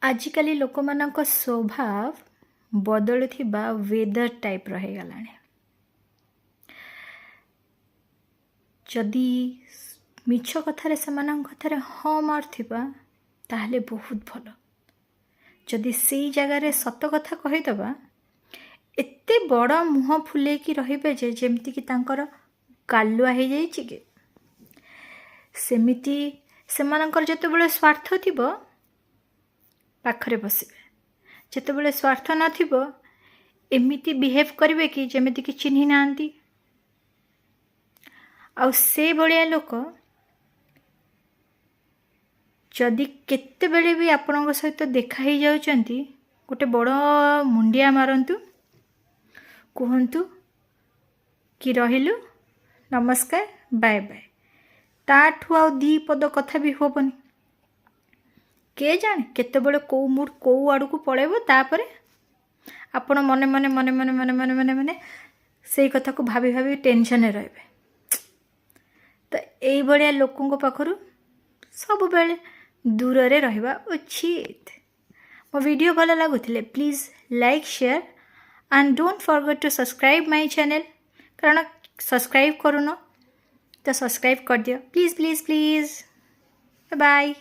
आजिकाली लोकमानक स्वभाव बदलुथिबा weather type रहीगलाणी। जदि मिछ कथारे सेमानक कथारे हाँ मारुथिबा ताहले बहुत भल। जदि सेई जगार सत कथा कहीदबा एते बड़ मुह फुलेकी रहिबे जे जेमती कि तांकर गालुआ हो जाइछि कि सेमिति सेमानकर जेतेबेले स्वार्थ थिबो पाखरे बसिबे, जेतेबेले स्वार्थ नथिबो एमिति बिहेव करिवे कि जेमिति कि चिन्हि नांती। आउ से भलिया लोक जदि केतेबेले भी आपणक सहित देखा ही जाउचंती गोटे बड़ मुंडिया मारंतु, कहंतु कि रहिलु नमस्कार बाय बाय। ताठू आउ दी पद कथा भी होबनी। के जाने केतेबेले को मूड को आड़ को पळेबो तापरे आपण मने मने मने मने मने मने मने मने सेई कथा को भाभी भाभी टेंशन रे रहबे। तो एई भलिया लोकंक पाखरु सब बेले दूर रे रहबा उचित। मो वीडियो भल लागुथिले please like share and don't forget to subscribe my channel. कारण सब्सक्राइब करूनो तो सब्सक्राइब कर दियो please please please. Bye bye.